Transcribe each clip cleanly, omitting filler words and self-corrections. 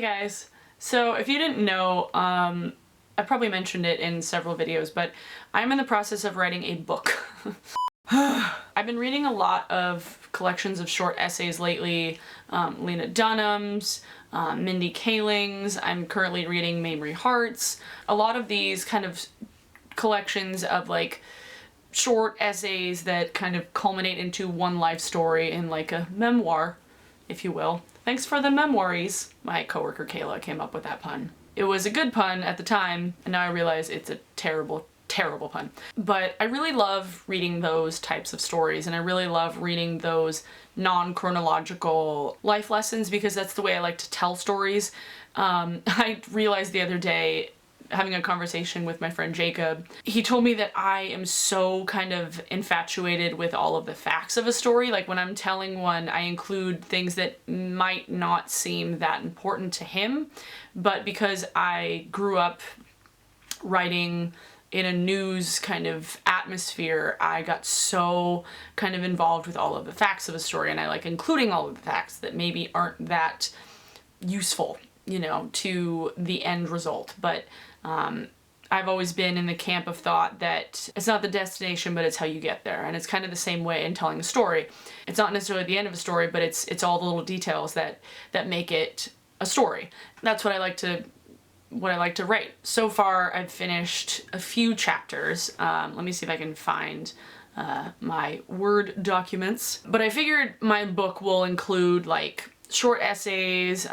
Hey guys. So if you didn't know, I probably mentioned it in several videos, but I'm in the process of writing a book. I've been reading a lot of collections of short essays lately, Lena Dunham's, Mindy Kaling's. I'm currently reading Mamrie Hart's. A lot of these kind of collections of like short essays that kind of culminate into one life story in like a memoir, if you will. Thanks for the memoirs. My coworker Kayla came up with that pun. It was a good pun at the time, and now I realize it's a terrible, terrible pun. But I really love reading those types of stories, and I really love reading those non-chronological life lessons because that's the way I like to tell stories. I realized the other day, having a conversation with my friend Jacob, he told me that I am so kind of infatuated with all of the facts of a story. Like when I'm telling one, I include things that might not seem that important to him, but because I grew up writing in a news kind of atmosphere, I got so kind of involved with all of the facts of a story, and I like including all of the facts that maybe aren't that useful, you know, to the end result. But I've always been in the camp of thought that it's not the destination, but it's how you get there. And it's kind of the same way in telling a story. It's not necessarily the end of a story, but it's all the little details that make it a story. That's what I like to write. So far, I've finished a few chapters. Let me see if I can find my Word documents. But I figured my book will include like short essays,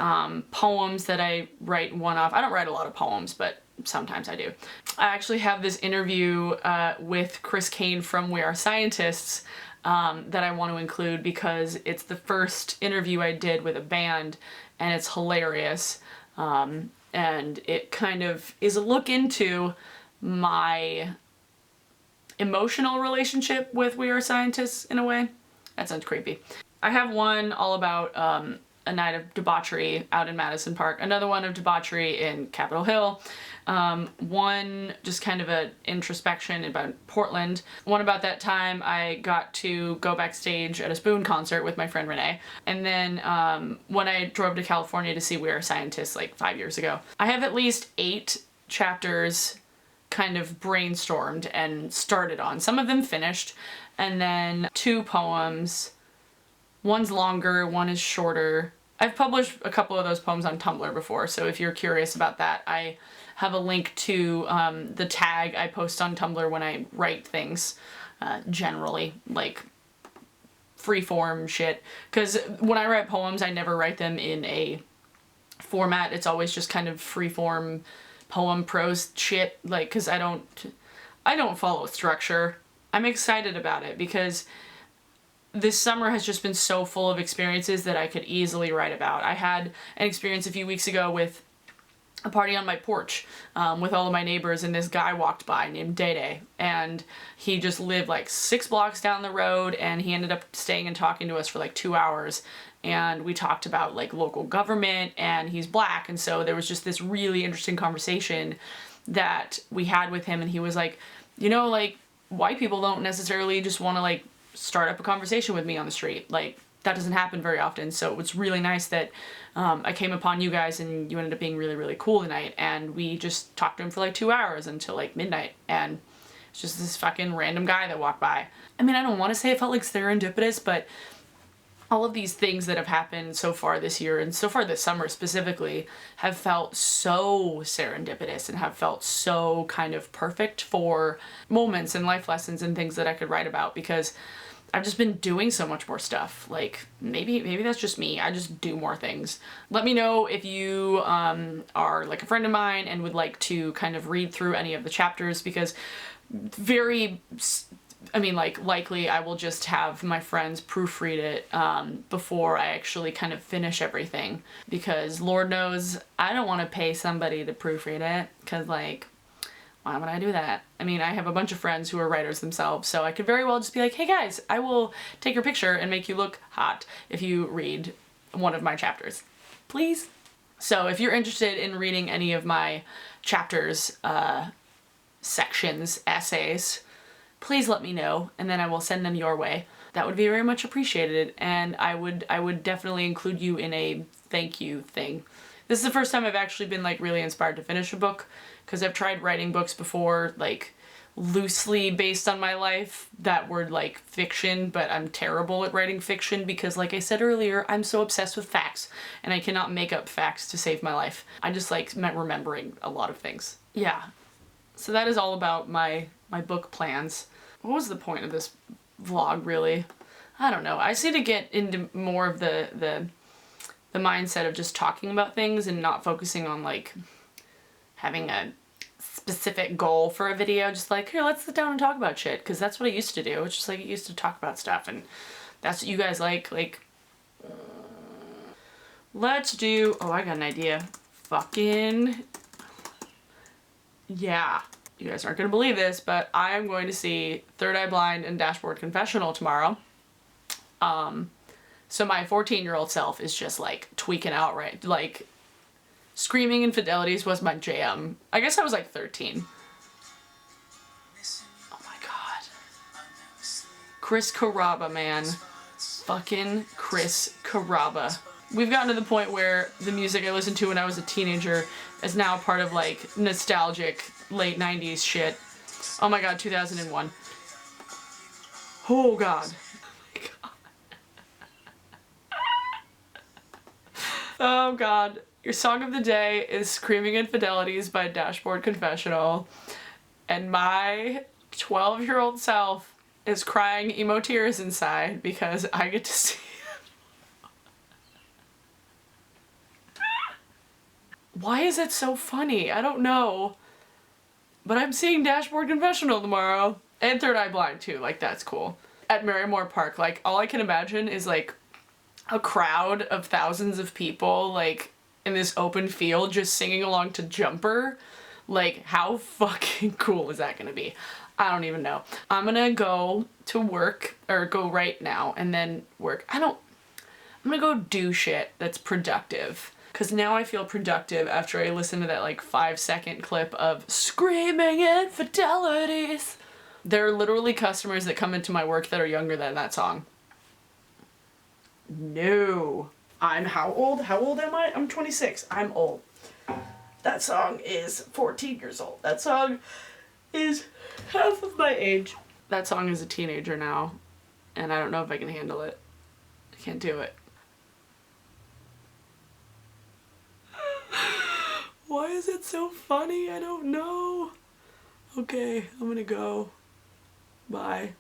poems that I write one-off. I don't write a lot of poems, but sometimes I do. I actually have this interview with Chris Kane from We Are Scientists that I want to include because it's the first interview I did with a band, and it's hilarious. And it kind of is a look into my emotional relationship with We Are Scientists in a way. That sounds creepy. I have one all about a night of debauchery out in Madison Park, another one of debauchery in Capitol Hill, one just kind of an introspection about Portland, one about that time I got to go backstage at a Spoon concert with my friend Renee, and then when I drove to California to see We Are Scientists like 5 years ago. I have at least 8 chapters kind of brainstormed and started on. Some of them finished, and then 2 poems. One's longer, one is shorter. I've published a couple of those poems on Tumblr before, so if you're curious about that, I have a link to the tag I post on Tumblr when I write things, generally, like freeform shit. Because when I write poems, I never write them in a format. It's always just kind of freeform poem prose shit, like, because I don't follow structure. I'm excited about it because this summer has just been so full of experiences that I could easily write about. I had an experience a few weeks ago with a party on my porch with all of my neighbors, and this guy walked by named Day, and he just lived like 6 blocks down the road, and he ended up staying and talking to us for like 2 hours, and we talked about like local government, and he's black, and so there was just this really interesting conversation that we had with him, and he was like, you know, like white people don't necessarily just want to like start up a conversation with me on the street. Like, that doesn't happen very often, so it was really nice that I came upon you guys and you ended up being really, really cool tonight, and we just talked to him for like 2 hours until like midnight, and it's just this fucking random guy that walked by. I mean, I don't want to say it felt like serendipitous, but all of these things that have happened so far this year, and so far this summer specifically, have felt so serendipitous and have felt so kind of perfect for moments and life lessons and things that I could write about, because I've just been doing so much more stuff. Like, maybe that's just me. I just do more things. Let me know if you are like a friend of mine and would like to kind of read through any of the chapters, because likely I will just have my friends proofread it before I actually kind of finish everything, because Lord knows I don't want to pay somebody to proofread it, because like, why would I do that? I mean, I have a bunch of friends who are writers themselves, so I could very well just be like, hey guys, I will take your picture and make you look hot if you read one of my chapters. Please? So if you're interested in reading any of my chapters, sections, essays, please let me know, and then I will send them your way. That would be very much appreciated, and I would definitely include you in a thank you thing. This is the first time I've actually been like really inspired to finish a book, because I've tried writing books before, like loosely based on my life that were like fiction, but I'm terrible at writing fiction because, like I said earlier, I'm so obsessed with facts and I cannot make up facts to save my life. I just like remembering a lot of things. Yeah. So that is all about my book plans. What was the point of this vlog, really? I don't know. I just need to get into more of the mindset of just talking about things and not focusing on like having a specific goal for a video. Just like, here, let's sit down and talk about shit, because that's what I used to do. It's just like I used to talk about stuff, and that's what you guys like. Let's do, oh, I got an idea. Fucking yeah. You guys aren't gonna believe this, but I am going to see Third Eye Blind and Dashboard Confessional tomorrow. So my 14-year-old self is just like tweaking out, right? Like, screaming Infidelities was my jam. I guess I was like 13. Oh my god. Chris Carrabba, man. Fucking Chris Carrabba. We've gotten to the point where the music I listened to when I was a teenager is now part of like nostalgic late 90s shit. Oh my god, 2001. Oh god. Oh god. Your song of the day is Screaming Infidelities by Dashboard Confessional. And my 12-year-old self is crying emo tears inside because I get to see it. Why is it so funny? I don't know. But I'm seeing Dashboard Confessional tomorrow. And Third Eye Blind too, like that's cool. At Merrymore Park, like all I can imagine is like a crowd of thousands of people like in this open field just singing along to Jumper. Like how fucking cool is that gonna be? I don't even know. I'm gonna go to work, or go right now and then work. I'm gonna go do shit that's productive. Cause now I feel productive after I listen to that like 5-second clip of Screaming Infidelities. There are literally customers that come into my work that are younger than that song. No. I'm how old? How old am I? I'm 26. I'm old. That song is 14 years old. That song is half of my age. That song is a teenager now, and I don't know if I can handle it. I can't do it. Why is it so funny? I don't know. Okay, I'm gonna go. Bye.